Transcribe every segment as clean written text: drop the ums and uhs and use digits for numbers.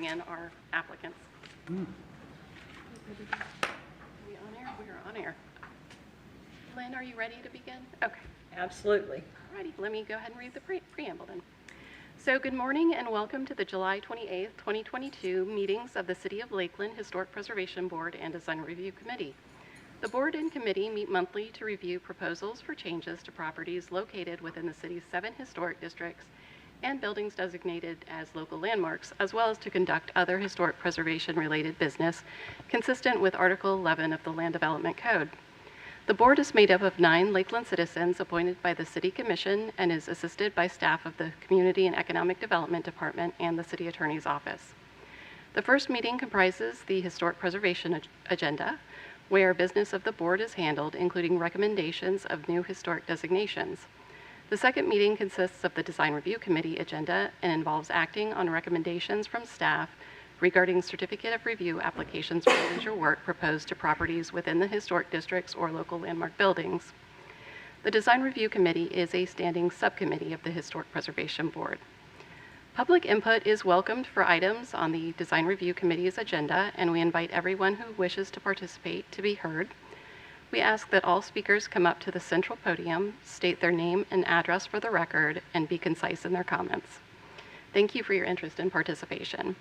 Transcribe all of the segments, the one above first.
bring in our applicants. Are we on air? We are on air. Lynn, are you ready to begin? Okay. Absolutely. Alrighty, let me go ahead and read the preamble then. So good morning and welcome to the July 28th, 2022 meetings of the City of Lakeland Historic Preservation Board and Design Review Committee. The board and committee meet monthly to review proposals for changes to properties located within the city's 7 historic districts and buildings designated as local landmarks, as well as to conduct other historic preservation-related business consistent with Article 11 of the Land Development Code. The board is made up of 9 Lakeland citizens appointed by the City Commission and is assisted by staff of the Community and Economic Development Department and the City Attorney's Office. The first meeting comprises the Historic Preservation Agenda, where business of the board is handled, including recommendations of new historic designations. The second meeting consists of the Design Review Committee agenda and involves acting on recommendations from staff regarding certificate of review applications for leisure work proposed to properties within the historic districts or local landmark buildings. The Design Review Committee is a standing subcommittee of the Historic Preservation Board. Public input is welcomed for items on the Design Review Committee's agenda, and we invite everyone who wishes to participate to be heard. We ask that all speakers come up to the central podium, state their name and address for the record, and be concise in their comments. Thank you for your interest and participation.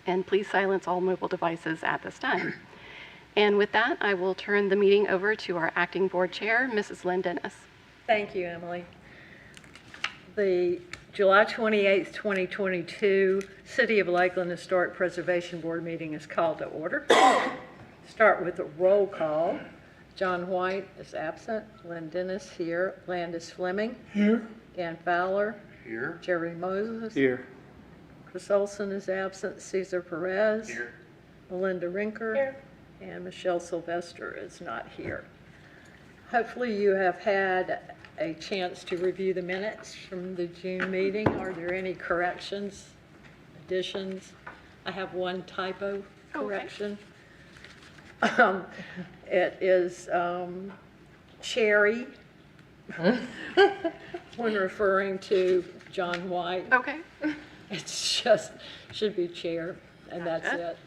And please silence all mobile devices at this time. And with that, I will turn the meeting over to our acting board chair, Mrs. Lynn Dennis. Thank you, Emily. The July 28th, 2022 City of Lakeland Historic Preservation Board meeting is called to order. Start with a roll call. John White is absent. Lynn Dennis here. Landis Fleming. Here. Dan Fowler. Here. Jerry Moses. Here. Chris Olson is absent. Cesar Perez. Here. Melinda Rinker. Here. And Michelle Sylvester is not here. Hopefully you have had a chance to review the minutes from the June meeting. Are there any corrections, additions? I have one typo correction. Okay. It is Cherry when referring to John White. Okay. It's just, should be chair, and that's it.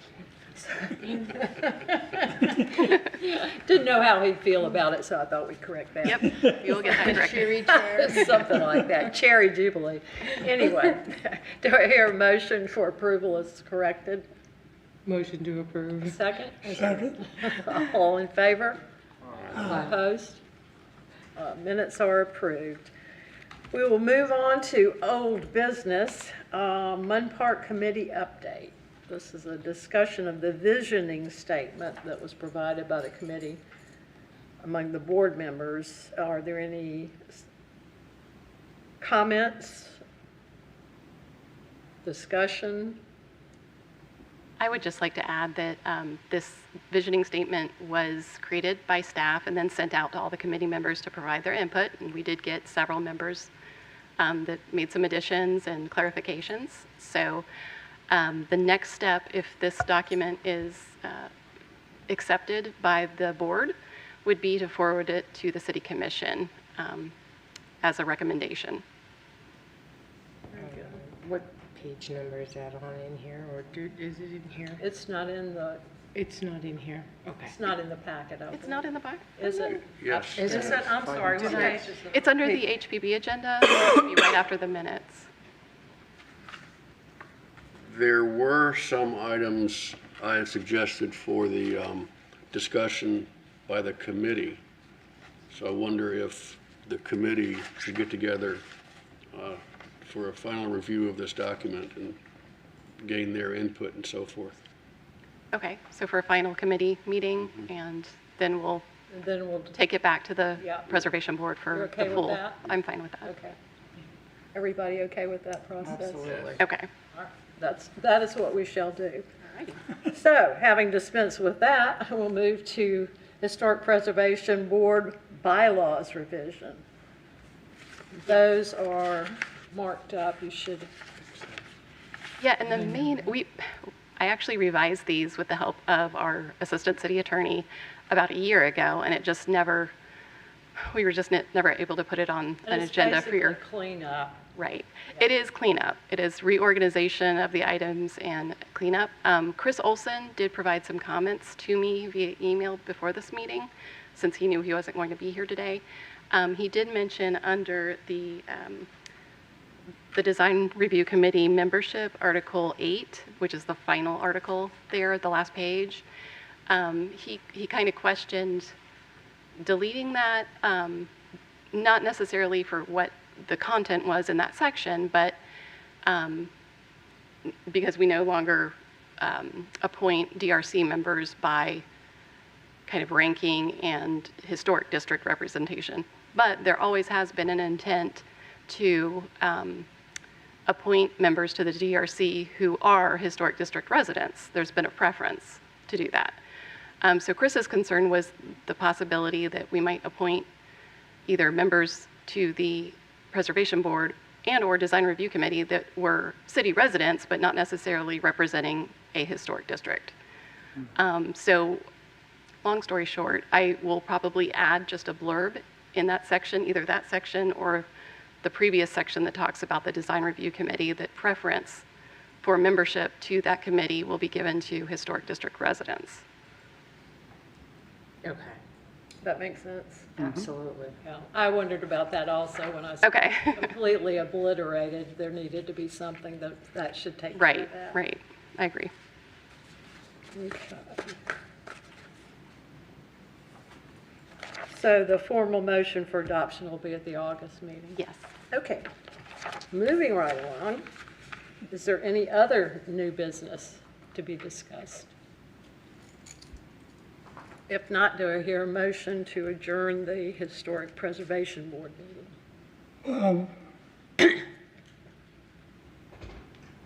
Didn't know how he'd feel about it, so I thought we'd correct that. Yep, you'll get that corrected. Cherry chair. Something like that, Cherry Jubilee. Anyway, do I hear a motion for approval as corrected? Motion to approve. Second? Second. All in favor? Opposed? Minutes are approved. We will move on to old business, Munn Park Committee update. This is a discussion of the visioning statement that was provided by the committee among the board members. Are there any comments, discussion? I would just like to add that this visioning statement was created by staff and then sent out to all the committee members to provide their input. And we did get several members that made some additions and clarifications. So the next step, if this document is accepted by the board, would be to forward it to the City Commission as a recommendation. What page number is that on in here, or is it in here? It's not in the, It's not in here. Okay. it's not in the packet. I It's believe. not in the book. Is it? Yes. Is Is it? I'm sorry. What page is it? It's under the HPB agenda. It should be right after the minutes. There were some items I had suggested for the discussion by the committee. So I wonder if the committee should get together for a final review of this document and gain their input and so forth. Okay, so for a final committee meeting, and then we'll And then we'll, take it back to the Yeah. Preservation Board for You're okay the with full. that? I'm fine with that. okay. Everybody okay with that process? Absolutely. Okay. All right. That is what we shall do. All righty. So, having dispensed with that, we'll move to Historic Preservation Board bylaws revision. Those are marked up. You should. Yeah, and the main, I actually revised these with the help of our Assistant City Attorney about a year ago, and it just never we were just never able to put it on an And it's agenda for your, basically cleanup. right. It is cleanup. It is reorganization of the items and cleanup. Chris Olson did provide some comments to me via email before this meeting, since he knew he wasn't going to be here today. He did mention under the Design Review Committee membership, Article 8, which is the final article there, the last page. He kind of questioned deleting that, not necessarily for what the content was in that section, but because we no longer appoint DRC members by kind of ranking and historic district representation. But there always has been an intent to appoint members to the DRC who are historic district residents. There's been a preference to do that. So Chris's concern was the possibility that we might appoint either members to the Preservation Board and or Design Review Committee that were city residents, but not necessarily representing a historic district. So long story short, I will probably add just a blurb in that section, either that section or the previous section that talks about the Design Review Committee, that preference for membership to that committee will be given to historic district residents. Okay, That makes sense? absolutely. Yeah. I wondered about that also when I saw Okay. completely obliterated. There needed to be something that should take care Right, of that. right. I agree. Okay. So the formal motion for adoption will be at the August meeting? Yes. Okay. Moving right along, is there any other new business to be discussed? If not, do I hear a motion to adjourn the Historic Preservation Board meeting?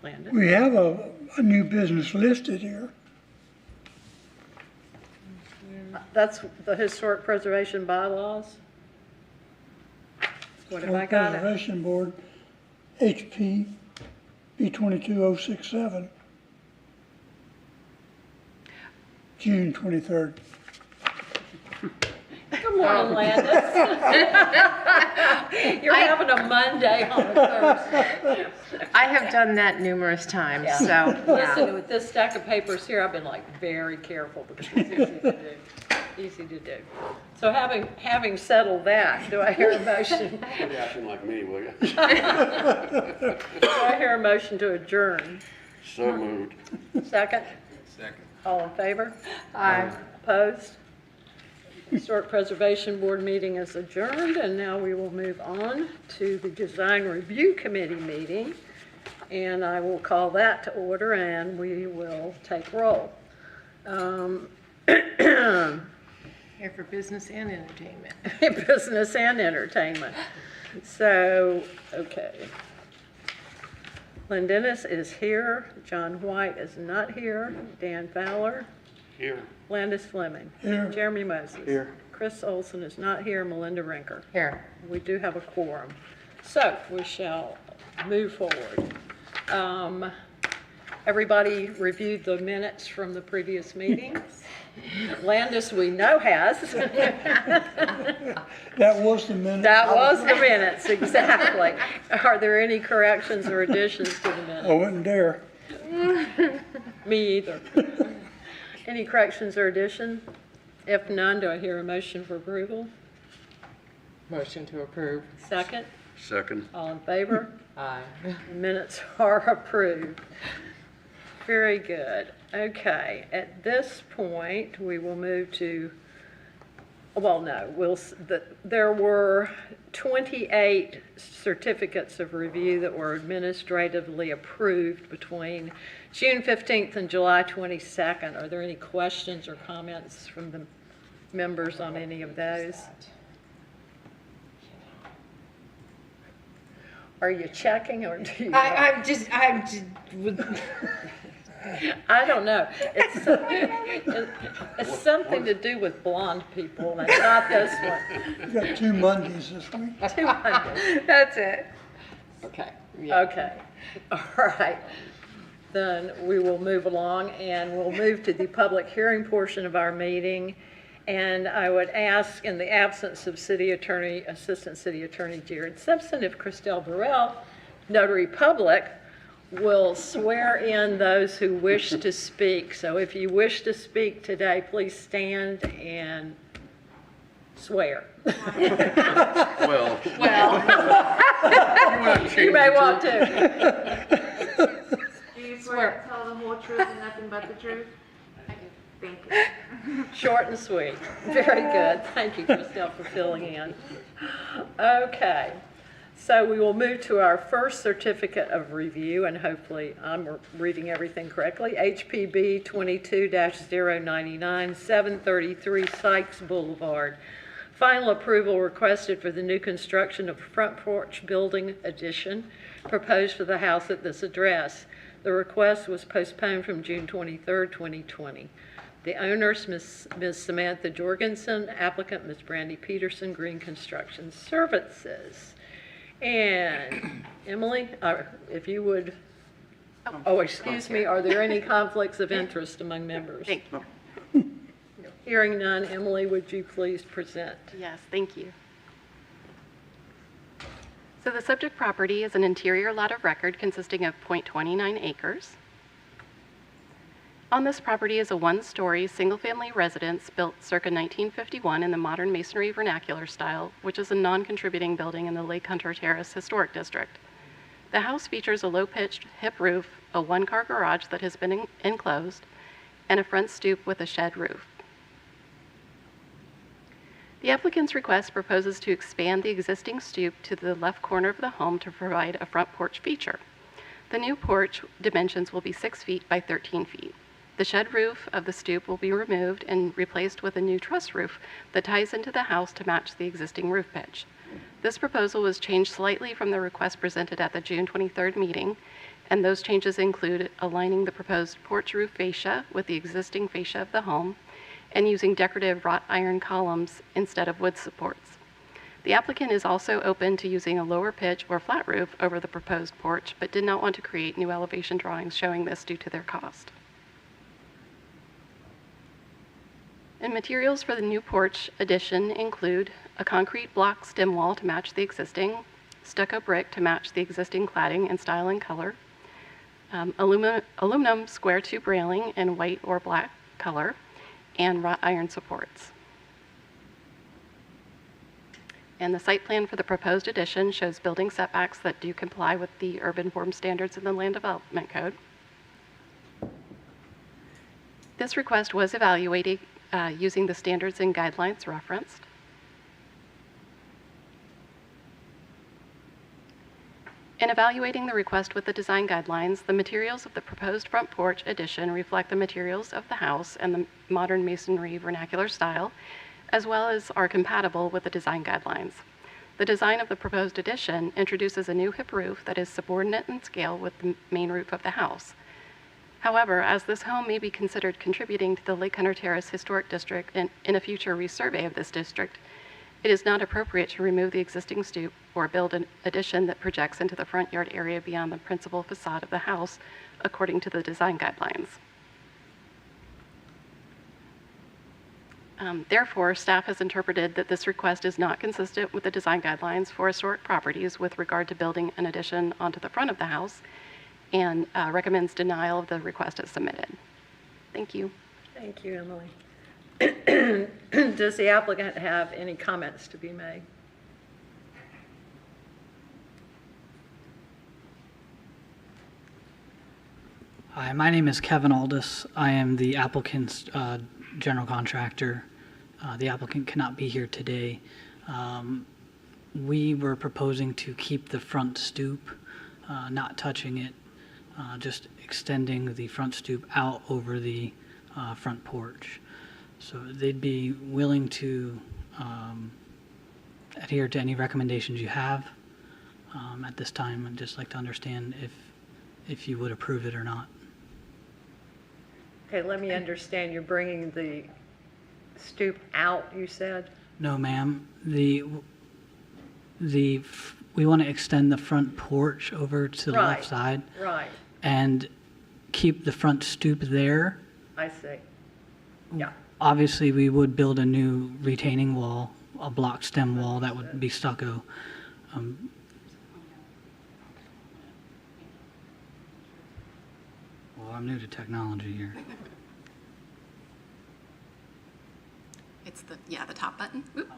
Landon? We have a new business listed here. That's the Historic Preservation Bylaws? What have I got? Preservation Board, HP B22067, June 23rd. Good morning, Landis. You're having a Monday on a Thursday. I have done that numerous times, Yeah. so, yeah. Listen, with this stack of papers here, I've been like very careful because it's easy to do. Easy to do. So having settled that, do I hear a motion? Quit acting like me, will you? Do I hear a motion to adjourn? So moved. Second? Second. All in favor? Aye. Opposed? Historic Preservation Board meeting is adjourned, and now we will move on to the Design Review Committee meeting. And I will call that to order, and we will take roll. Here for business and entertainment. Business and entertainment. So, okay. Lynn Dennis is here. John White is not here. Dan Fowler. Here. Landis Fleming. Here. Jeremy Moses. Here. Chris Olson is not here. Melinda Rinker. Here. We do have a quorum. So we shall move forward. Everybody reviewed the minutes from the previous meetings. Landis, we know, has. That was the minute. That was the minutes, exactly. Are there any corrections or additions to the I minutes? wasn't there. Me either. Any corrections or addition? If none, do I hear a motion for approval? Motion to approve. Second? Second. All in favor? Aye. The minutes are approved. Very good. Okay, at this point, we will move to, well, no, there were 28 certificates of review that were administratively approved between June 15th and July 22nd. Are there any questions or comments from the members on any of those? Are you checking or do you? I'm just, I don't know. It's something to do with blonde people, and not this one. We got 2 Mondays this week. 200. that's it. Okay. Okay. All right. Then we will move along, and we'll move to the public hearing portion of our meeting. And I would ask, in the absence of Assistant City Attorney Jared Simpson, if Christelle Burrell, Notary Public, will swear in those who wish to speak. So if you wish to speak today, please stand and swear. Well, You may want to. Do you swear to tell the whole truth and nothing but the truth? I do. Thank you. Short and sweet. Very good. Thank you, Christelle, for filling in. Okay. So we will move to our first certificate of review, and hopefully I'm reading everything correctly. HPB 22-099, 733 Sykes Boulevard. Final approval requested for the new construction of front porch building addition proposed for the house at this address. The request was postponed from June 23, 2020. The owners, Ms. Samantha Jorgensen, applicant, Ms. Brandy Peterson, Green Construction Services. And Emily, if you would, excuse me, are there any conflicts of interest among members? Thank you. Hearing none, Emily, would you please present? Yes, thank you. So the subject property is an interior lot of record consisting of 0.29 acres. On this property is a one-story, single-family residence built circa 1951 in the modern masonry vernacular style, which is a non-contributing building in the Lake Hunter Terrace Historic District. The house features a low-pitched hip roof, a one-car garage that has been enclosed, and a front stoop with a shed roof. The applicant's request proposes to expand the existing stoop to the left corner of the home to provide a front porch feature. The new porch dimensions will be 6 feet by 13 feet. The shed roof of the stoop will be removed and replaced with a new truss roof that ties into the house to match the existing roof pitch. This proposal was changed slightly from the request presented at the June 23rd meeting, and those changes include aligning the proposed porch roof fascia with the existing fascia of the home and using decorative wrought iron columns instead of wood supports. The applicant is also open to using a lower pitch or flat roof over the proposed porch, but did not want to create new elevation drawings showing this due to their cost. And materials for the new porch addition include a concrete block stem wall to match the existing, stucco brick to match the existing cladding in style and color, aluminum square tube railing in white or black color, and wrought iron supports. And the site plan for the proposed addition shows building setbacks that do comply with the urban form standards in the Land Development Code. This request was evaluated using the standards and guidelines referenced. In evaluating the request with the design guidelines, the materials of the proposed front porch addition reflect the materials of the house and the modern masonry vernacular style, as well as are compatible with the design guidelines. The design of the proposed addition introduces a new hip roof that is subordinate in scale with the main roof of the house. However, as this home may be considered contributing to the Lake Hunter Terrace Historic District in a future resurvey of this district, it is not appropriate to remove the existing stoop or build an addition that projects into the front yard area beyond the principal facade of the house, according to the design guidelines. Therefore, staff has interpreted that this request is not consistent with the design guidelines for historic properties with regard to building an addition onto the front of the house, and recommends denial of the request as submitted. Thank you. Thank you, Emily. Does the applicant have any comments to be made? Hi, my name is Kevin Aldis. I am the applicant's general contractor. The applicant cannot be here today. We were proposing to keep the front stoop, not touching it, just extending the front stoop out over the front porch. So they'd be willing to adhere to any recommendations you have. At this time, I'd just like to understand if you would approve it or not. Okay, let me understand, you're bringing the stoop out, you said? No, ma'am. We want to extend the front porch over to the left side Right, and keep the front stoop there. I see. Yeah, Obviously, we would build a new retaining wall, a block stem wall that would be stucco. Well, I'm new to technology here. It's the top button. Oop.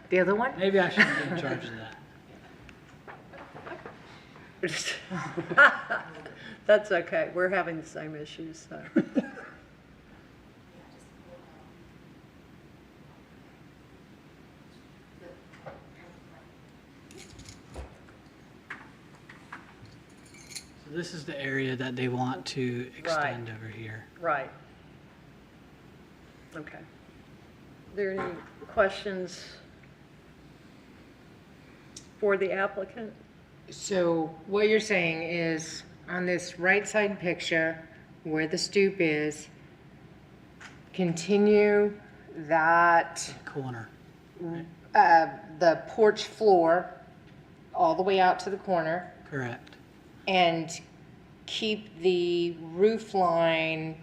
The other one? Maybe I should be in charge of that. That's okay, we're having the same issues, so. So this is the area that they want to extend over here. Right. Okay. Are there any questions for the applicant? So what you're saying is, on this right side picture, where the stoop is, continue that, Corner. the porch floor all the way out to the corner, Correct. and keep the roof line,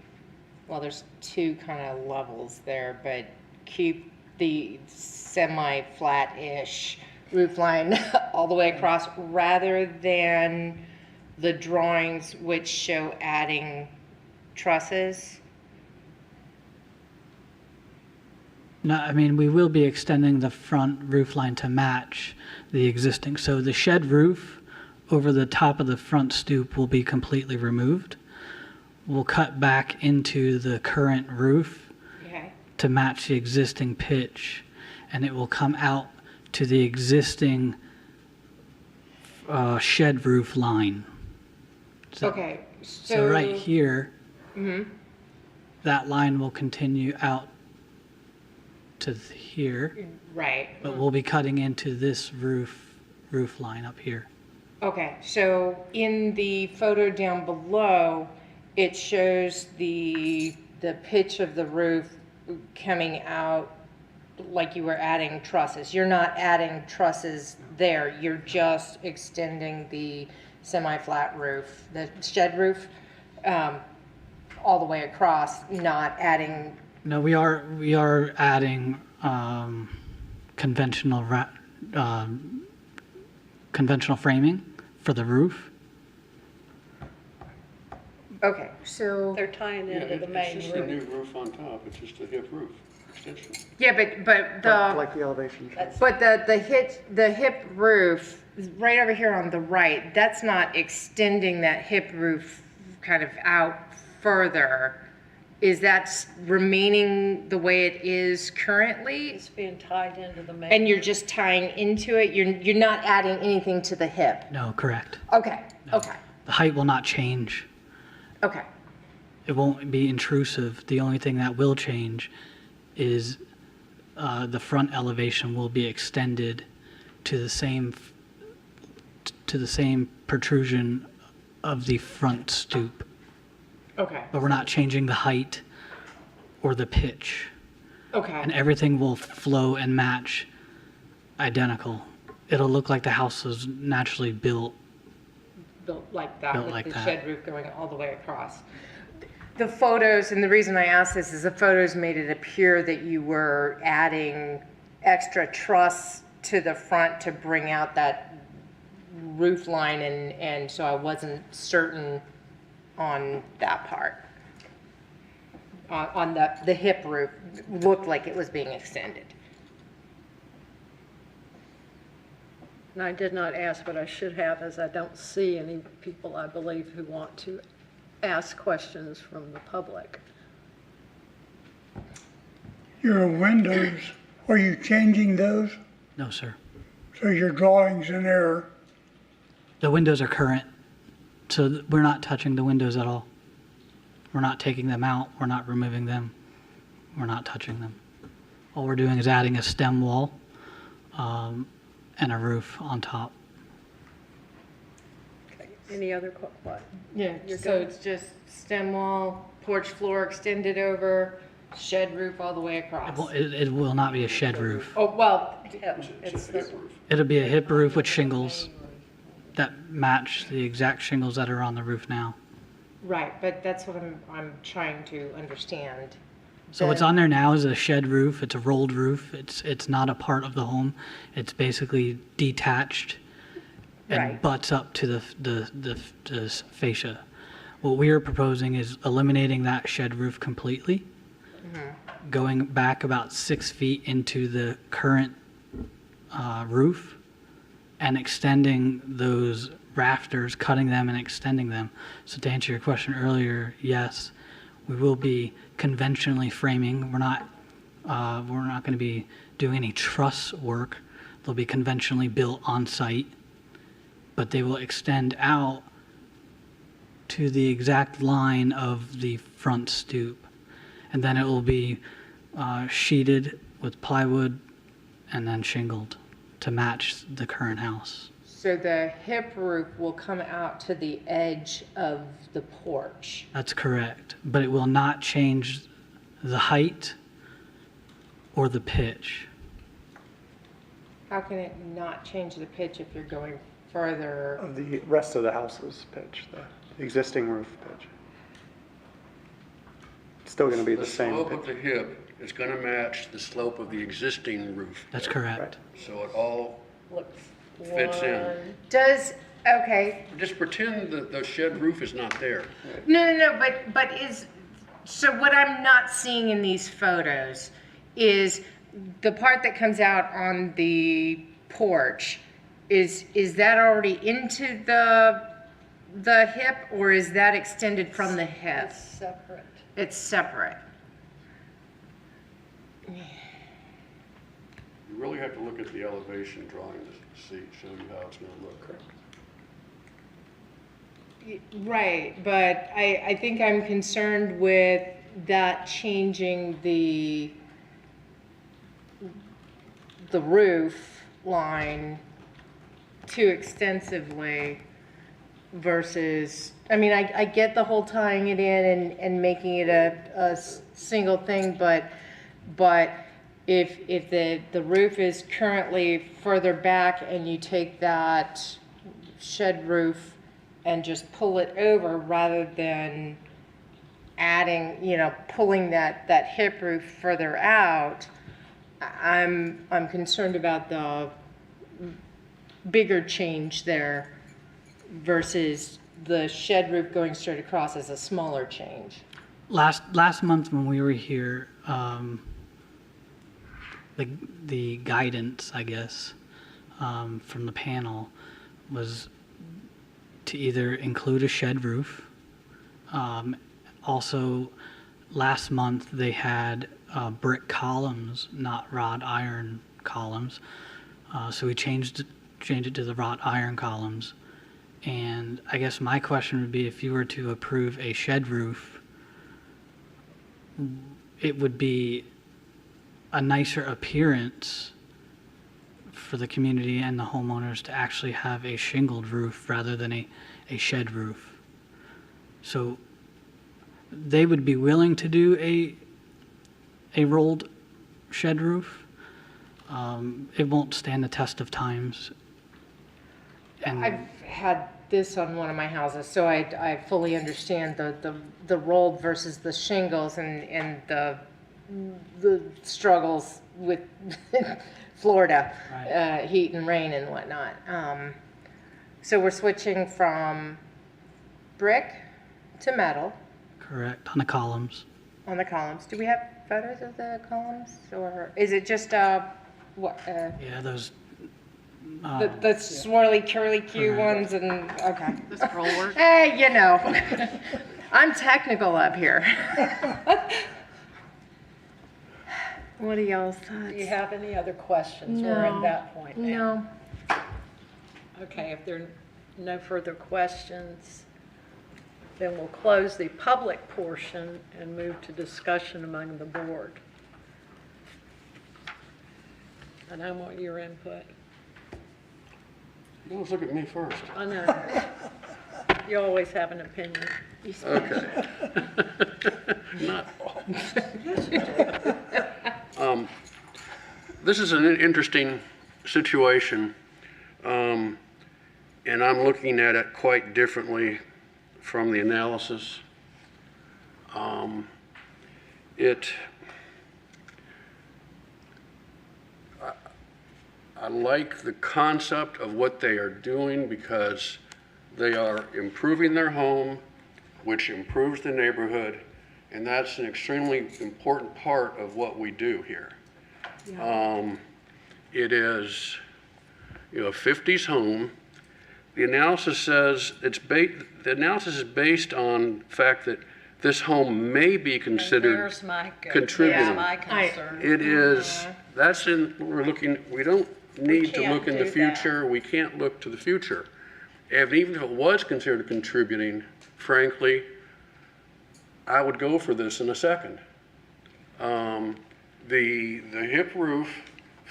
well, there's two kind of levels there, but keep the semi-flat-ish roof line all the way across, rather than the drawings which show adding trusses. No, I mean, we will be extending the front roof line to match the existing. So the shed roof over the top of the front stoop will be completely removed. We'll cut back into the current roof Okay. to match the existing pitch, and it will come out to the existing shed roof line. So, Okay, so right here, that line will continue out to here, Right. but we'll be cutting into this roof line up here. Okay, so in the photo down below, it shows the pitch of the roof coming out like you were adding trusses. You're not adding trusses there, you're just extending the semi-flat roof, the shed roof, all the way across, not adding. No, we are adding conventional conventional framing for the roof. Okay, so. They're tying into the It's main just a new roof. roof on top, it's just a hip roof extension. Yeah, but the. Like the elevation. But the hip roof, right over here on the right, that's not extending that hip roof kind of out further. Is that remaining the way it is currently? It's being tied into the main. And you're just tying into it? You're not adding anything to the hip? No, correct. Okay, okay, The height will not change. okay. It won't be intrusive. The only thing that will change is the front elevation will be extended to the same protrusion of the front stoop. Okay, But we're not changing the height or the pitch. And okay, everything will flow and match identical. It'll look like the house was naturally built. built like that, Built with like the that. shed roof going all the way across. The photos, and the reason I asked this is the photos made it appear that you were adding extra truss to the front to bring out that roof line, and so I wasn't certain on that part. On the hip roof, looked like it was being extended. And I did not ask, but I should have, as I don't see any people, I believe, who want to ask questions from the public. Your windows, are you changing those? No, sir. So your drawing's in error? The windows are current, so we're not touching the windows at all. We're not taking them out. We're not removing them. We're not touching them. All we're doing is adding a stem wall and a roof on top. Okay. Any other, what? Yeah, You're so good? it's just stem wall, porch floor extended over, shed roof all the way across. It will not be a shed roof. Oh, well, Yeah, it's Just a this hip roof. It'll be a hip roof with shingles that match the exact shingles that are on the roof now. Right, but that's what I'm trying to understand. So what's on there now is a shed roof. It's a rolled roof. It's not a part of the home. It's basically detached and Right. butts up to the fascia. What we are proposing is eliminating that shed roof completely, going back about 6 feet into the current roof, and extending those rafters, cutting them and extending them. So to answer your question earlier, yes, we will be conventionally framing. We're not going to be doing any truss work. They'll be conventionally built on site, but they will extend out to the exact line of the front stoop. And then it will be sheeted with plywood and then shingled to match the current house. So the hip roof will come out to the edge of the porch. That's correct, but it will not change the height or the pitch. How can it not change the pitch if you're going further? Of the rest of the house's pitch, the existing roof pitch. It's still going to be the same slope of the pitch. hip is going to match the slope of the existing roof. That's correct. So it all Looks fits in. Does, okay, Just pretend that the shed roof is not there. no, but is, so what I'm not seeing in these photos is the part that comes out on the porch, is that already into the hip, or is that extended from the hip? It's separate. It's separate. You really have to look at the elevation drawing to see, show you how it's going to look. Right, but I think I'm concerned with that changing the roof line too extensively versus, I mean, I get the whole tying it in and making it a single thing, but if the roof is currently further back and you take that shed roof and just pull it over rather than adding, pulling that hip roof further out, I'm concerned about the bigger change there versus the shed roof going straight across as a smaller change. Last month when we were here, the guidance, I guess, from the panel was to either include a shed roof. Also, last month they had brick columns, not wrought iron columns. So we changed it to the wrought iron columns. And I guess my question would be, if you were to approve a shed roof, it would be a nicer appearance for the community and the homeowners to actually have a shingled roof rather than a shed roof. So they would be willing to do a rolled shed roof. It won't stand the test of times. And I've had this on one of my houses, so I fully understand the rolled versus the shingles and the struggles with Florida, Right. heat and rain and whatnot. So we're switching from brick to metal correct, on the columns. on the columns. Do we have photos of the columns, or is it just what? Yeah, those. The swirly curly Q Correct. ones and okay. The scroll work. Hey, I'm technical up here. What are y'all's thoughts? Do you have any other questions? We're at that point now. No. Okay, if there are no further questions, then we'll close the public portion and move to discussion among the board. And I want your input. You always look at me first. I know. You always have an opinion. Okay. Not all. This is an interesting situation, and I'm looking at it quite differently from the analysis. It, I like the concept of what they are doing because they are improving their home, which improves the neighborhood, and that's an extremely important part of what we do here. It is, you know, a 50s home. The analysis says the analysis is based on the fact that this home may be considered There's my, contributing. there's my concern. It is, that's in, we're looking, we don't need to can't look in the do that. future, we can't look to the future. And even if it was considered contributing, frankly, I would go for this in a second. The hip roof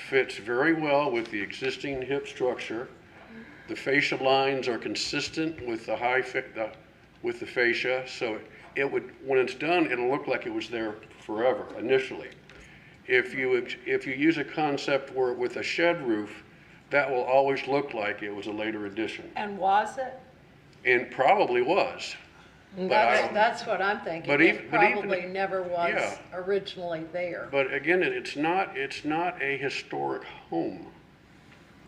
fits very well with the existing hip structure. The fascia lines are consistent with the with the fascia, so it would, when it's done, it'll look like it was there forever initially. If you use a concept where with a shed roof, that will always look like it was a later addition, And was it? and probably was. But I- That's what I'm thinking. But It even- but even- probably never was yeah. originally there. But again, it's not a historic home.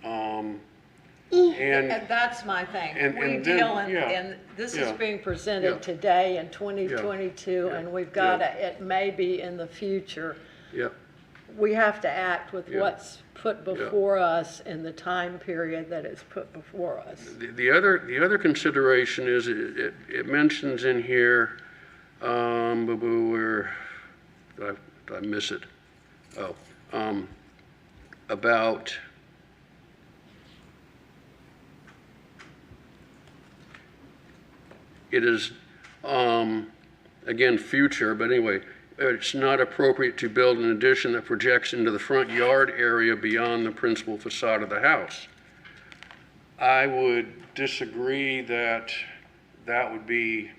And And that's my thing. and We then- deal in, yeah, and this is yeah, being presented yeah. today in 2022, yeah, and we've yeah. got to, it may be in the future. yep, We have to act with Yeah. what's put before us in the time period that is put before us. the other consideration is it mentions in here, where did I miss it? Oh, about it is, again, future, but anyway, it's not appropriate to build an addition that projects into the front yard area beyond the principal facade of the house. I would disagree that that would be,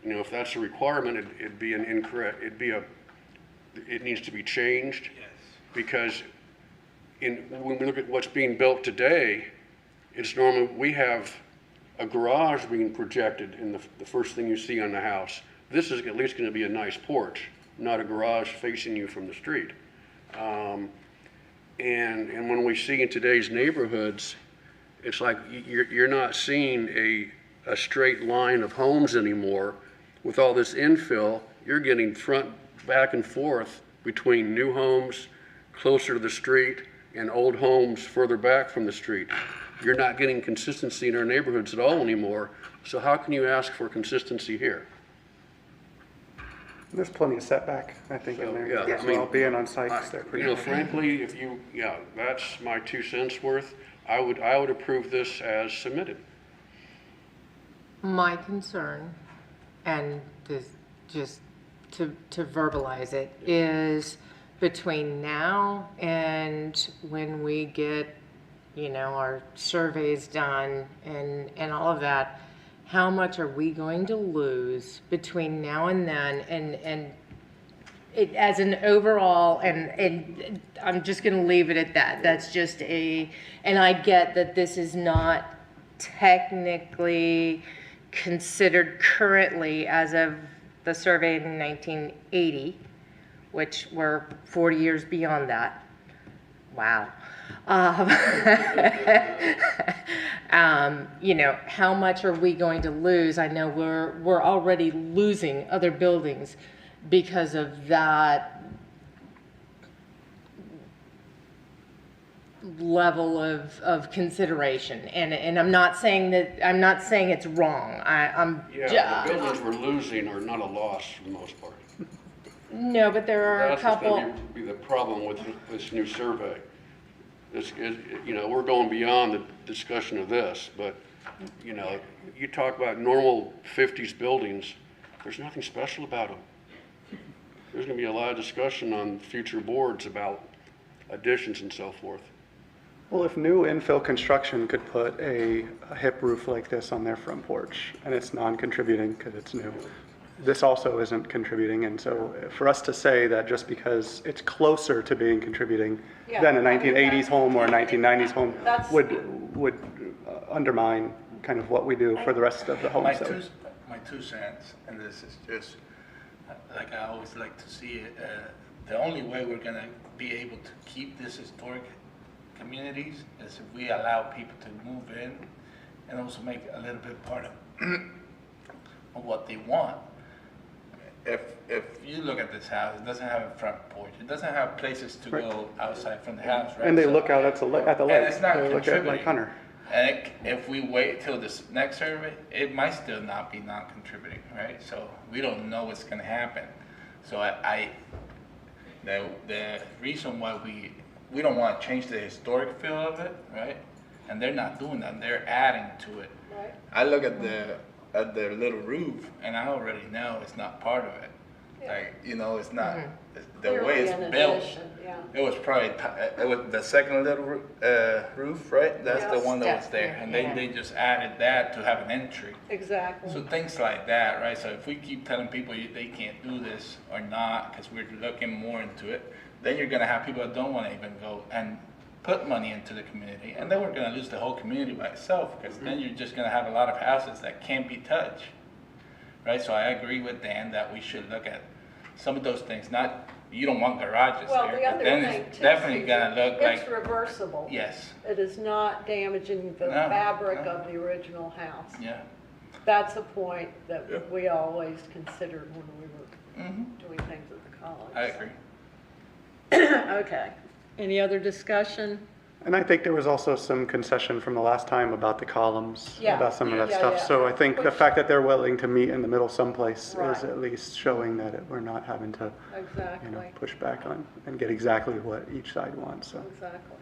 you know, if that's a requirement, it'd be an incorrect, it needs to be changed. Yes. Because when we look at what's being built today, it's normally, we have a garage being projected in the first thing you see on the house. This is at least going to be a nice porch, not a garage facing you from the street. And when we see in today's neighborhoods, it's like you're not seeing a straight line of homes anymore. With all this infill, you're getting front, back and forth between new homes closer to the street and old homes further back from the street. You're not getting consistency in our neighborhoods at all anymore. So how can you ask for consistency here? There's plenty of setback, I think, in So, there yeah, as I mean, well, being on sites, they're You pretty. know, frankly, that's my 2 cents worth. I would approve this as submitted. My concern, and this, just to verbalize it, is between now and when we get, you know, our surveys done and all of that, how much are we going to lose between now and then? And it, as an overall, and I'm just going to leave it at that. That's just and I get that this is not technically considered currently as of the survey in 1980, which we're 40 years beyond that. Wow. You know, how much are we going to lose? I know we're already losing other buildings because of that level of consideration. And I'm not saying it's wrong. Yeah, the buildings we're losing are not a loss for the most part. No, but there are a That's what's couple. going to be the problem with this new survey. This is, you know, we're going beyond the discussion of this, but, you know, you talk about normal 50s buildings, there's nothing special about them. There's going to be a lot of discussion on future boards about additions and so forth. Well, if new infill construction could put a hip roof like this on their front porch, and it's non-contributing because it's new, this also isn't contributing, and so for us to say that just because it's closer to being contributing than a 1980s home or a 1990s home would undermine kind of what we do for the rest of the homes. My my 2 cents, and this is just, like I always like to see it, the only way we're gonna be able to keep this historic communities is if we allow people to move in and also make a little bit part of what they want. If you look at this house, it doesn't have a front porch, it doesn't have places to go outside from the house, right? And they So- look out at the lake. And it's not They look at contributing. Lake Hunter. And if we wait till this next survey, it might still not be non-contributing, right? So we don't know what's gonna happen. So the reason why we don't wanna change the historic feel of it, right? And they're not doing that, they're adding to it. Right. I look at the little roof and I already know it's not part of it. Like, you know, it's not, the way Clearly it's an built. addition, yeah. It was probably, it was the second little roof, right? That's the Yes. one that was there, and Yeah. they just added that to have an entry. Exactly. So things like that, right? So if we keep telling people they can't do this or not, because we're looking more into it, then you're gonna have people that don't wanna even go and put money into the community, and then we're gonna lose the whole community by itself, because then you're just gonna have a lot of houses that can't be touched, right? So I agree with Dan that we should look at some of those things, not, you don't want garages Well, there, the but other then thing it's too, definitely Susan, gonna look it's like, reversible. yes, It is not damaging the No, fabric no. of the original house. yeah. That's a point Yeah. that we always considered when we were Hmm. doing things at the college. I agree. Okay. Any other discussion? And I think there was also some concession from the last time about the columns, Yeah. about some of that Yeah, stuff. yeah. So I think the Which- fact that they're willing to meet in the middle someplace Right. is at least showing that we're not having to, Exactly. push back on and get exactly what each side wants, so. Exactly.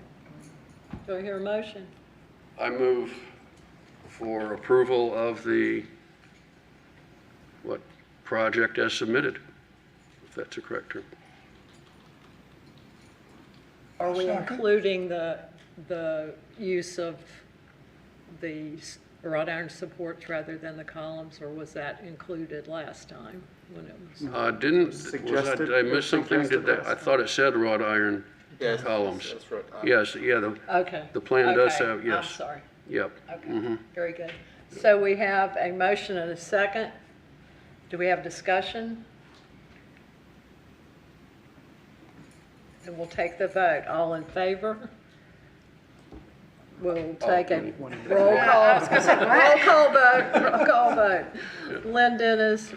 Do I hear a motion? I move for approval of the, project as submitted, if that's a correct term. Are we Second. including the use of the wrought iron supports rather than the columns, or was that included last time when it was? Did I miss something? I thought it said wrought iron columns. That's right. Yes, yeah, Okay. the plan does Okay, have, yes. I'm sorry. Yep. Okay, very good. So we have a motion and a second. Do we have discussion? And we'll take the vote. All in favor? We'll take a roll call. Roll call vote, roll call vote. Lynn Dennis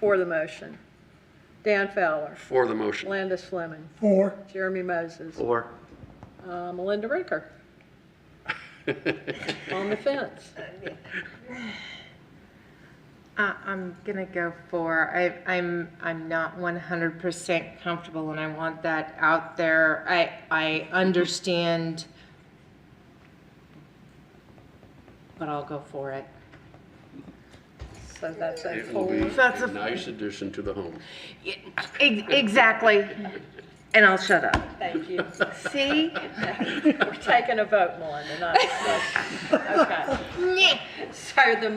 for the motion. Dan Fowler, For the motion. Landis Fleming, 4, Jeremy Moses, Or, Melinda Rinker. On the fence. I'm gonna go for, I'm not 100% comfortable, and I want that out there. I understand, but I'll go for it. So that's a It will be full. That's a a- nice addition to the home. Exactly, and I'll shut up. Thank you. See? We're taking a vote, Melinda, not discussion. Okay. So the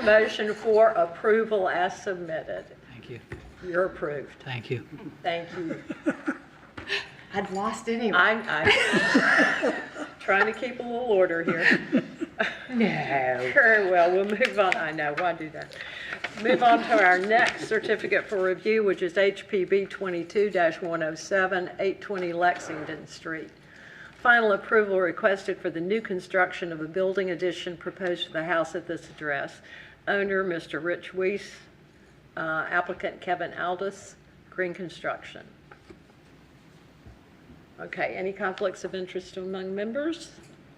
motion for approval as submitted. Thank you. You're approved. Thank you. Thank you. I'd lost anyway. I'm trying to keep a little order here. No. Very well, we'll move on. I know, why do that? Move on to our next certificate for review, which is HPB 22-107, 820 Lexington Street. Final approval requested for the new construction of a building addition proposed to the house at this address. Owner, Mr. Rich Weiss, applicant Kevin Aldis, Green Construction. Okay, any conflicts of interest among members?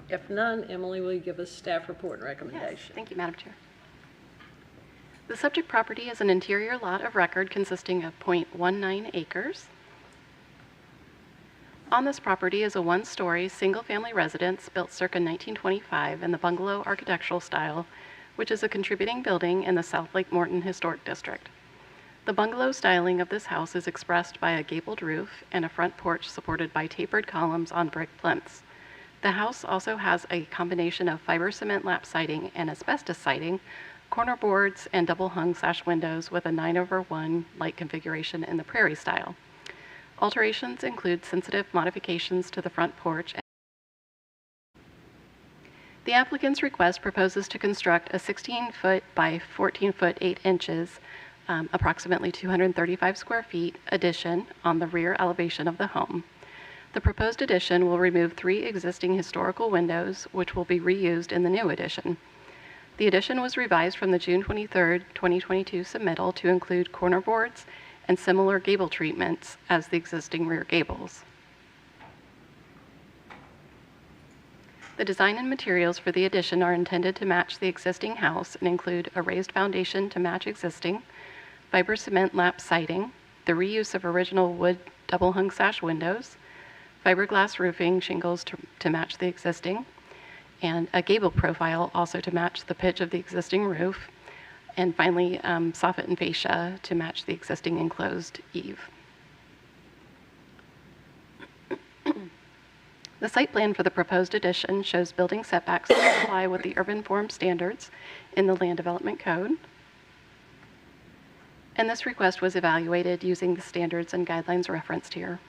If none, Emily, will you give us staff report and Yes, recommendation? thank you, Madam Chair. The subject property is an interior lot of record consisting of .19 acres. On this property is a one-story, single-family residence built circa 1925 in the bungalow architectural style, which is a contributing building in the South Lake Morton Historic District. The bungalow styling of this house is expressed by a gabled roof and a front porch supported by tapered columns on brick plinths. The house also has a combination of fiber cement lap siding and asbestos siding, corner boards, and double-hung sash windows with a 9/1 light configuration in the prairie style. Alterations include sensitive modifications to the front porch. The applicant's request proposes to construct a 16-foot by 14-foot 8 inches, approximately 235 square feet addition on the rear elevation of the home. The proposed addition will remove 3 existing historical windows, which will be reused in the new addition. The addition was revised from the June 23, 2022 submittal to include corner boards and similar gable treatments as the existing rear gables. The design and materials for the addition are intended to match the existing house and include a raised foundation to match existing, fiber cement lap siding, the reuse of original wood double-hung sash windows, fiberglass roofing shingles to match the existing, and a gable profile also to match the pitch of the existing roof, and finally soffit and fascia to match the existing enclosed eave. The site plan for the proposed addition shows building setbacks that comply with the urban form standards in the Land Development Code. And this request was evaluated using the standards and guidelines referenced here.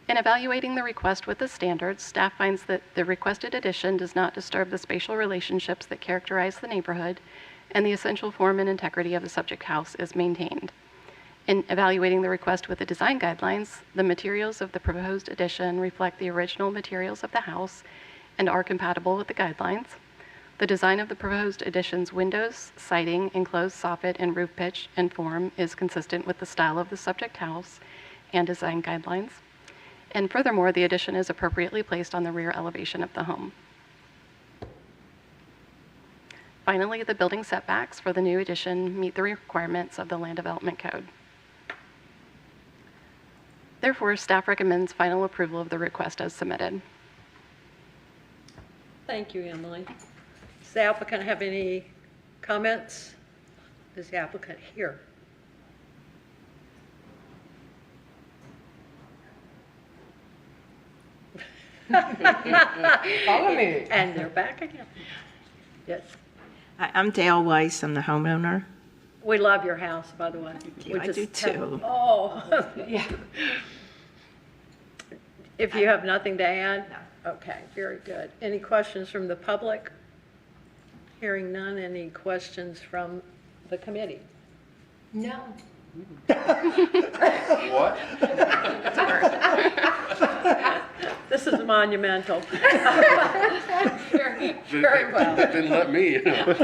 In evaluating the request with the standards, staff finds that the requested addition does not disturb the spatial relationships that characterize the neighborhood, and the essential form and integrity of the subject house is maintained. In evaluating the request with the design guidelines, the materials of the proposed addition reflect the original materials of the house and are compatible with the guidelines. The design of the proposed addition's windows, siding, enclosed soffit, and roof pitch and form is consistent with the style of the subject house and design guidelines. And furthermore, the addition is appropriately placed on the rear elevation of the home. Finally, the building setbacks for the new addition meet the requirements of the Land Development Code. Therefore, staff recommends final approval of the request as submitted. Thank you, Emily. Does the applicant have any comments? Is the applicant here? Follow me. And they're back again. Yes. Hi, I'm Dale Weiss. I'm the homeowner. We love your house, by the way. We I do too. Oh. Yeah. If you have nothing to add? No. Okay, very good. Any questions from the public? Hearing none, any questions from the committee? No. What? This is monumental. Very well. Then let me, you know.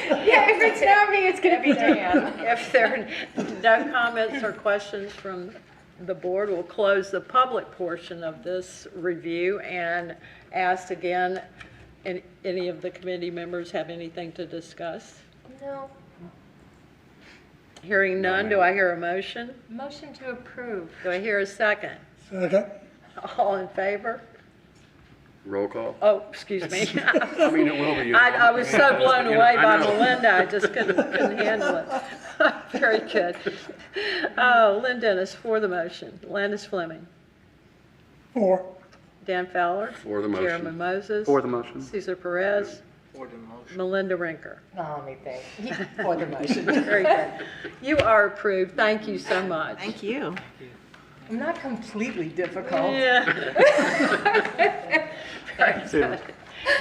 Yeah, if it's not me, it's gonna be Dan. If there are no comments or questions from the board, we'll close the public portion of this review and ask again, any of the committee members have anything to discuss? No. Hearing none, do I hear a motion? Motion to approve. Do I hear a second? Second. All in favor? Roll call. Oh, excuse me. I mean, it will be. I was so blown away I by know. Melinda, I just couldn't handle it. Very good. Oh, Lynn Dennis for the motion. Landis Fleming. 4. Dan Fowler. For the motion. Jeremy Moses. For the motion. Cesar Perez. For the motion. Melinda Rinker. No, let me think. For the motion. Very good. You are approved. Thank you so much. Thank you. I'm not completely difficult. Yeah. Very good.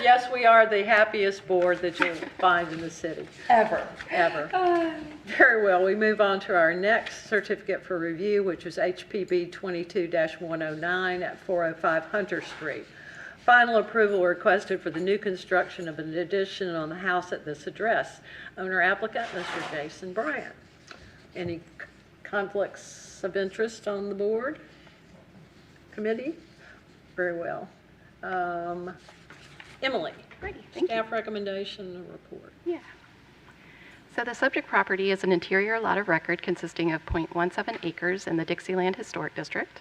Yes, we are the happiest board that you'll find in the city, Ever. ever. Very well, we move on to our next certificate for review, which is HPB 22-109 at 405 Hunter Street. Final approval requested for the new construction of an addition on the house at this address. Owner applicant, Mr. Jason Bryant. Any conflicts of interest on the board? Committee? Very well. Emily, Great, thank you. staff recommendation and report. Yeah. So the subject property is an interior lot of record consisting of 0.17 acres in the Dixieland Historic District.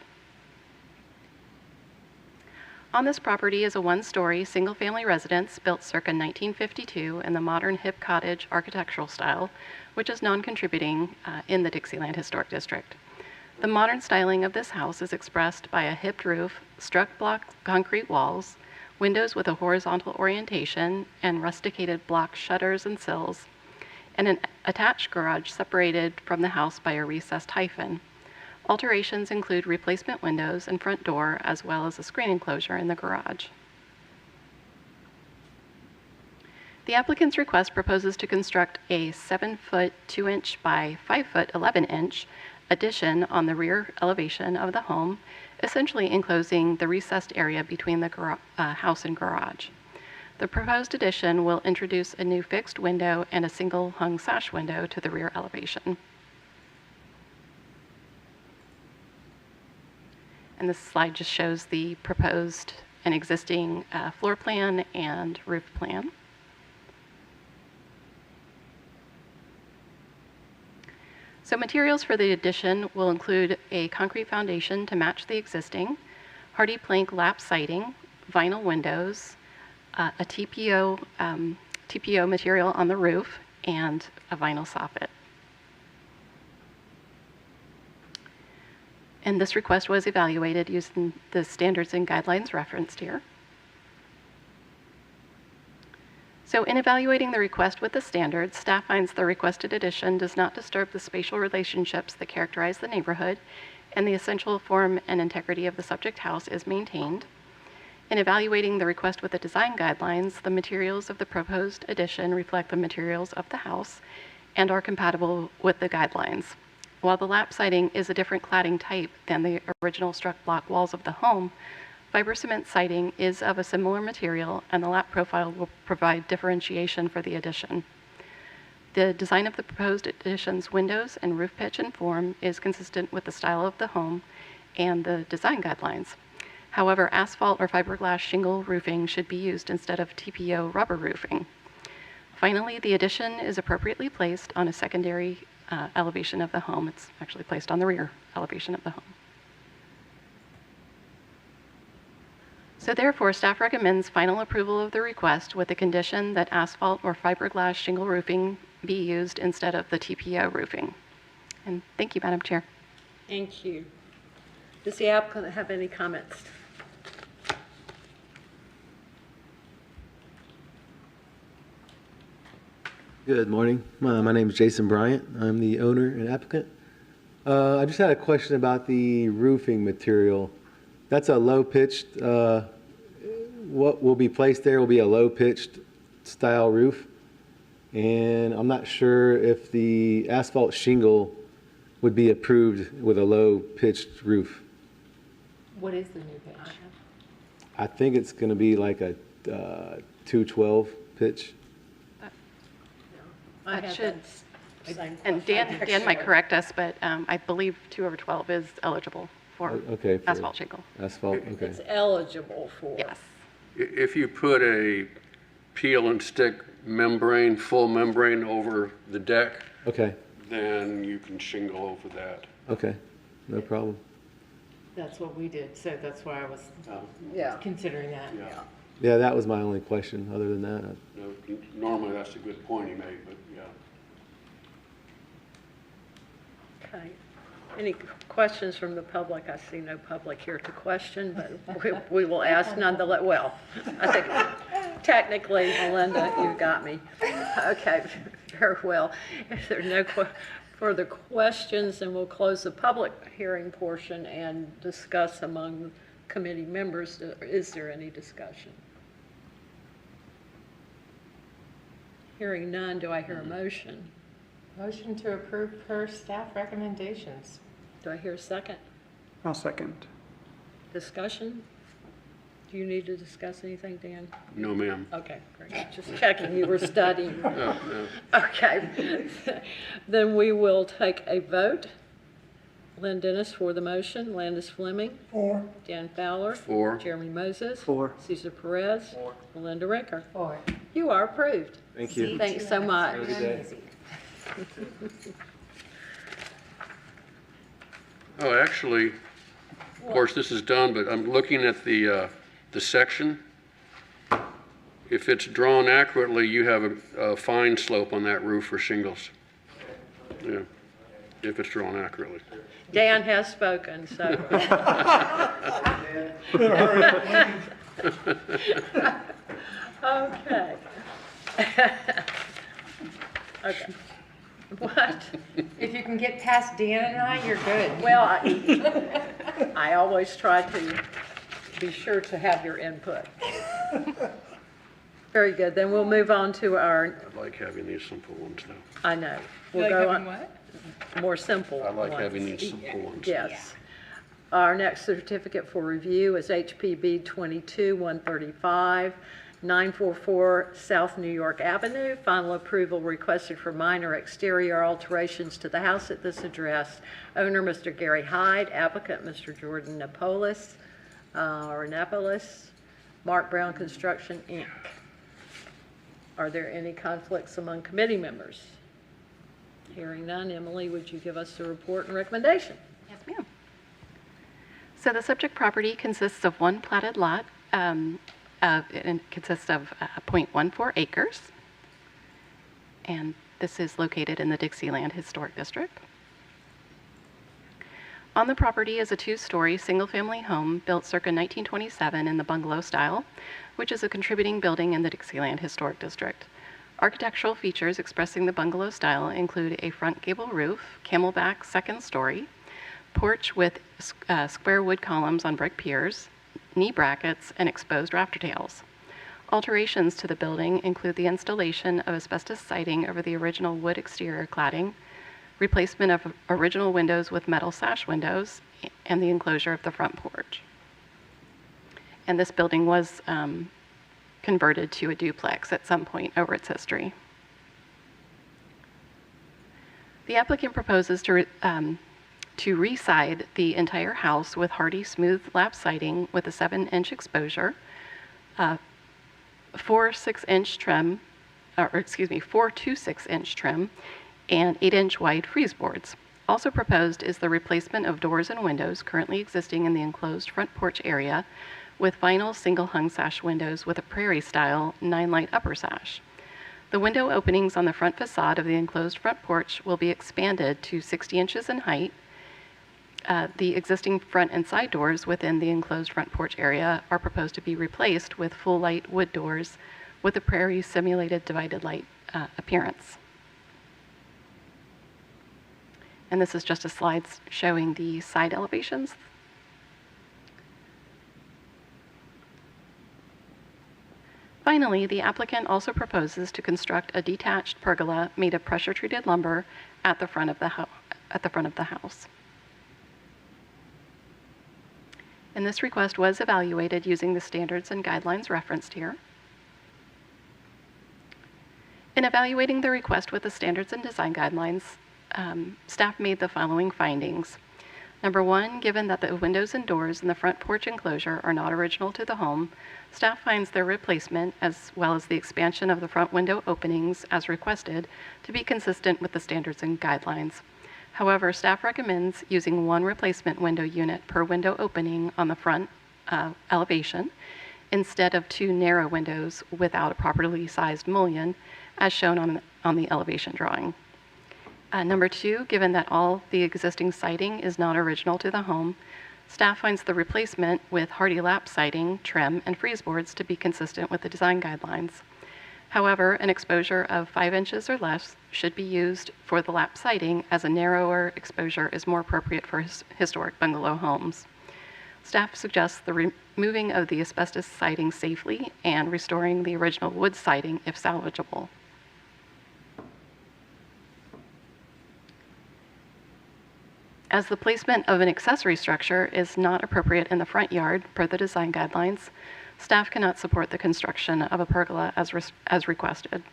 On this property is a one-story, single-family residence built circa 1952 in the modern hip cottage architectural style, which is non-contributing in the Dixieland Historic District. The modern styling of this house is expressed by a hipped roof, struck block concrete walls, windows with a horizontal orientation, and rusticated block shutters and sills, and an attached garage separated from the house by a recessed hyphen. Alterations include replacement windows and front door, as well as a screen enclosure in the garage. The applicant's request proposes to construct a 7-foot 2-inch by 5-foot 11-inch addition on the rear elevation of the home, essentially enclosing the recessed area between the house and garage. The proposed addition will introduce a new fixed window and a single hung sash window to the rear elevation. And this slide just shows the proposed and existing floor plan and roof plan. So materials for the addition will include a concrete foundation to match the existing, hardy plank lap siding, vinyl windows, a TPO material on the roof, and a vinyl soffit. And this request was evaluated using the standards and guidelines referenced here. So in evaluating the request with the standards, staff finds the requested addition does not disturb the spatial relationships that characterize the neighborhood, and the essential form and integrity of the subject house is maintained. In evaluating the request with the design guidelines, the materials of the proposed addition reflect the materials of the house and are compatible with the guidelines. While the lap siding is a different cladding type than the original struck block walls of the home, fiber cement siding is of a similar material, and the lap profile will provide differentiation for the addition. The design of the proposed addition's windows and roof pitch and form is consistent with the style of the home and the design guidelines. However, asphalt or fiberglass shingle roofing should be used instead of TPO rubber roofing. Finally, the addition is appropriately placed on a secondary elevation of the home. It's actually placed on the rear elevation of the home. So therefore, staff recommends final approval of the request with the condition that asphalt or fiberglass shingle roofing be used instead of the TPO roofing. And thank you, Madam Chair. Thank you. Does the applicant have any comments? Good morning. My name is Jason Bryant. I'm the owner and applicant. I just had a question about the roofing material. That's a low-pitched, what will be placed there will be a low-pitched style roof. And I'm not sure if the asphalt shingle would be approved with a low-pitched roof. What is the new pitch? I think it's going to be like a 212 pitch. I That had should- that same And question. Dan might correct us, but I believe 2/12 is eligible for Okay. for asphalt shingle. Asphalt, okay. It's eligible for. Yes. If you put a peel and stick membrane, full membrane over the deck, Okay, then you can shingle over that. okay, no problem. That's what we did, so that's why I was Yeah. considering that. Yeah. Yeah, that was my only question. Other than that, No, normally that's a good point he made, but yeah. Okay. Any questions from the public? I see no public here to question, but we will ask nonetheless. Well, I think technically, Melinda, you got me. Okay, very well. If there are no further questions, then we'll close the public hearing portion and discuss among committee members. Is there any discussion? Hearing none, do I hear a motion? Motion to approve per staff recommendations. Do I hear a second? I'll second. Discussion? Do you need to discuss anything, Dan? No, ma'am. Okay, great. Just checking you were studying. No, no. Okay. Then we will take a vote. Lynn Dennis for the motion, Landis Fleming, 4, Dan Fowler. 4. Jeremy Moses. 4. Cesar Perez. Melinda Rinker. Four. You are approved. thank you. Thanks so much. Have a good day. Oh, actually, of course, this is done, but I'm looking at the section. If it's drawn accurately, you have a fine slope on that roof for shingles. Yeah, if it's drawn accurately. Dan has spoken, so. Okay. Okay. What? If you can get past Dan and I, you're good. Well, I always try to be sure to have your input. Very good. Then we'll move on to our, I like having these simple ones, though. I know. You We'll like go having on what? more simple I like ones. having these simple ones. Yes. Our next certificate for review is HPB 22-135, 944 South New York Avenue. Final approval requested for minor exterior alterations to the house at this address. Owner, Mr. Gary Hyde. Applicant, Mr. Jordan Napolis, Mark Brown Construction, Inc. Are there any conflicts among committee members? Hearing none, Emily, would you give us the report and recommendation? Yes, ma'am. So the subject property consists of one platted lot. It consists of 0.14 acres. And this is located in the Dixieland Historic District. On the property is a two-story single-family home built circa 1927 in the bungalow style, which is a contributing building in the Dixieland Historic District. Architectural features expressing the bungalow style include a front gable roof, camelback second story, porch with square wood columns on brick piers, knee brackets, and exposed rafter tails. Alterations to the building include the installation of asbestos siding over the original wood exterior cladding, replacement of original windows with metal sash windows, and the enclosure of the front porch. And this building was converted to a duplex at some point over its history. The applicant proposes to re-side the entire house with hardy smooth lap siding with a 7-inch exposure, 4 to 6-inch trim, and 8-inch wide frieze boards. Also proposed is the replacement of doors and windows currently existing in the enclosed front porch area with vinyl single-hung sash windows with a prairie-style 9-light upper sash. The window openings on the front facade of the enclosed front porch will be expanded to 60 inches in height. The existing front and side doors within the enclosed front porch area are proposed to be replaced with full-light wood doors with a prairie simulated divided light appearance. And this is just a slide showing the side elevations. Finally, the applicant also proposes to construct a detached pergola made of pressure-treated lumber at the front of the house. And this request was evaluated using the standards and guidelines referenced here. In evaluating the request with the standards and design guidelines, staff made the following findings. Number one, given that the windows and doors in the front porch enclosure are not original to the home, staff finds their replacement, as well as the expansion of the front window openings as requested, to be consistent with the standards and guidelines. However, staff recommends using one replacement window unit per window opening on the front elevation instead of 2 narrow windows without a properly sized mullion, as shown on the elevation drawing. Number two, given that all the existing siding is not original to the home, staff finds the replacement with hardy lap siding, trim, and frieze boards to be consistent with the design guidelines. However, an exposure of 5 inches or less should be used for the lap siding, as a narrower exposure is more appropriate for historic bungalow homes. Staff suggests the removing of the asbestos siding safely and restoring the original wood siding if salvageable. As the placement of an accessory structure is not appropriate in the front yard per the design guidelines, staff cannot support the construction of a pergola as requested.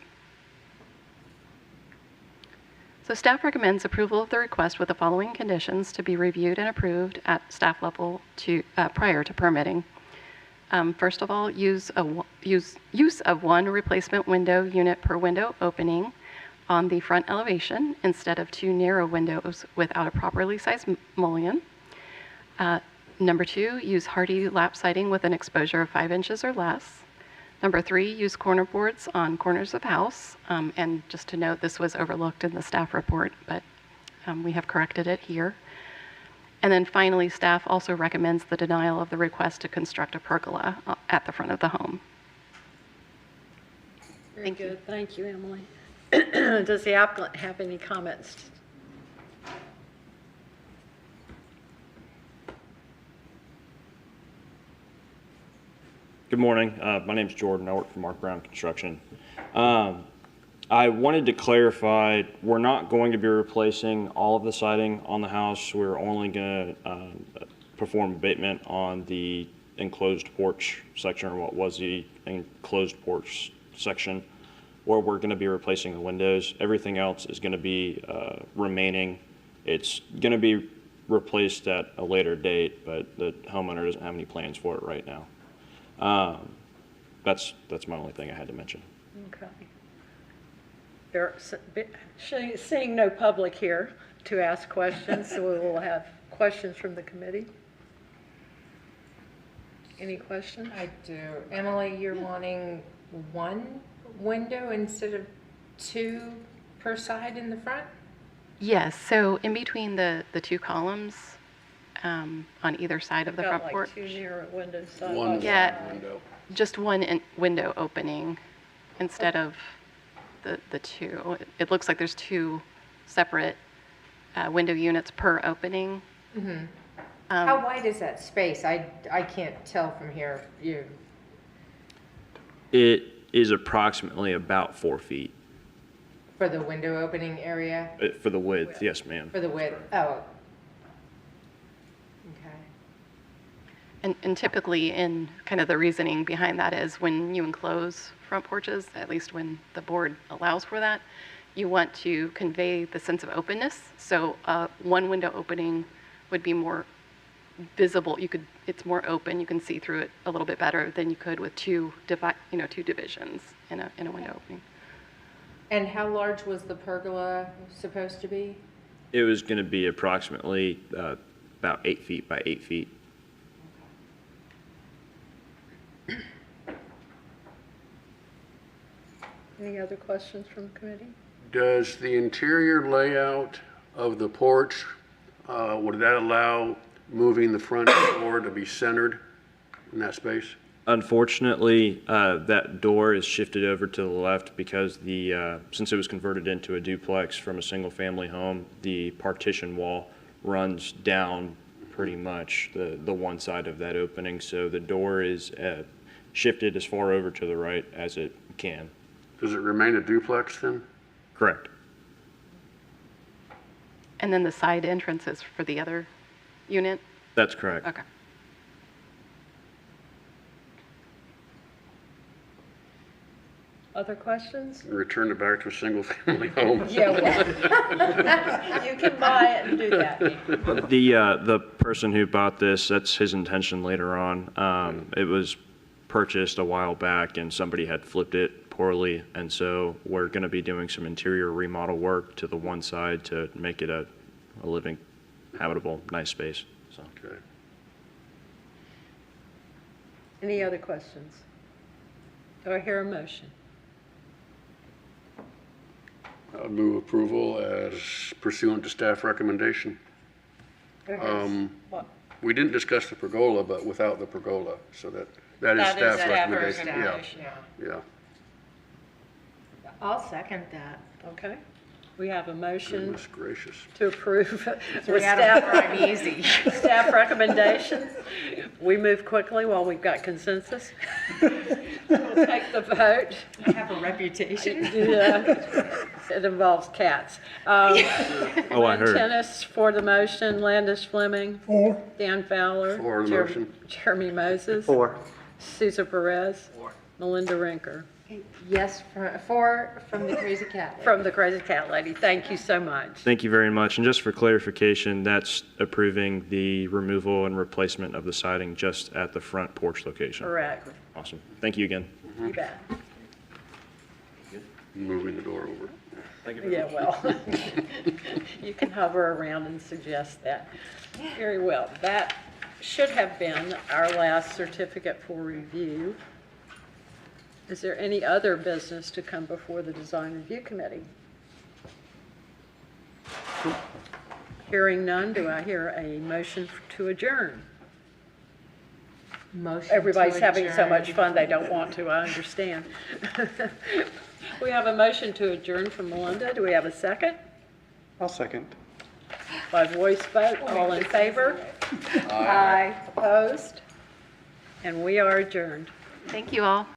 So staff recommends approval of the request with the following conditions to be reviewed and approved at staff level prior to permitting. First of all, use of one replacement window unit per window opening on the front elevation instead of 2 narrow windows without a properly sized mullion. Number two, use hardy lap siding with an exposure of 5 inches or less. Number three, use corner boards on corners of house. And just to note, this was overlooked in the staff report, but we have corrected it here. And then finally, staff also recommends the denial of the request to construct a pergola at the front of the home. Very good. Thank you, Emily. Does the applicant have any comments? Good morning. My name's Jordan. I work for Mark Brown Construction. I wanted to clarify, we're not going to be replacing all of the siding on the house. We're only going to perform abatement on the enclosed porch section, or what was the enclosed porch section, where we're going to be replacing the windows. Everything else is going to be remaining. It's going to be replaced at a later date, but the homeowner doesn't have any plans for it right now. That's my only thing I had to mention. Okay. Seeing no public here to ask questions, so we will have questions from the committee. Any questions? I do. Emily, you're wanting one window instead of two per side in the front? Yes, so in between the two columns on either side of the front porch. Got like two narrow windows side One by Yeah. side. window. Just one window opening instead of the two. It looks like there's two separate window units per opening. How wide is that space? I can't tell from here. It is approximately about 4 feet For the window opening area? for the width. Yes, ma'am. For the width? Oh. Okay. And typically in kind of the reasoning behind that is when you enclose front porches, at least when the board allows for that, you want to convey the sense of openness. So one window opening would be more visible. It's more open. You can see through it a little bit better than you could with two divisions in a window opening. And how large was the pergola supposed to be? It was going to be approximately about 8 feet by 8 feet. Any other questions from the committee? Does the interior layout of the porch, would that allow moving the front door to be centered in that space? Unfortunately, that door is shifted over to the left because since it was converted into a duplex from a single-family home, the partition wall runs down pretty much the one side of that opening. So the door is shifted as far over to the right as it can. Does it remain a duplex then? Correct. And then the side entrances for the other unit? That's correct. Okay. Other questions? Return it back to a single-family home? Yeah, well, you can buy it and do that. The person who bought this, that's his intention later on. It was purchased a while back and somebody had flipped it poorly, and so we're going to be doing some interior remodel work to the one side to make it a living, habitable, nice space. So. Okay. Any other questions? Do I hear a motion? I'll move approval as pursuant to staff recommendation. What? We didn't discuss the pergola, but without the pergola, so that is That is staff staff recommendation. recommendation. Yeah. I'll second that. Okay. We have a motion Goodness gracious. to approve with 3 out of 4, staff, I'm easy. staff recommendations. We move quickly while we've got consensus. We'll take the vote. I have a reputation. Yeah, it involves cats. Oh, I Lynn heard. Tennis for the motion, Landis Fleming, Or Dan Fowler. For the motion. Jeremy Moses. Four. Sousa Perez. Melinda Rinker. Yes, four from the crazy cat. From the Crazy Cat Lady. Thank you so much. Thank you very much. And just for clarification, that's approving the removal and replacement of the siding just at the front porch location. Correct. Awesome. Thank you again. You bet. Moving the door over. Thank you. Yeah, well, you can hover around and suggest that. Very well. That should have been our last certificate for review. Is there any other business to come before the Design Review Committee? Hearing none, do I hear a motion to adjourn? Motion to everybody's having so much adjourn. fun, they don't want to, I understand. We have a motion to adjourn from Melinda. Do we have a second? I'll second. By voice vote, all in favor? Aye. Opposed? And we are adjourned. Thank you all.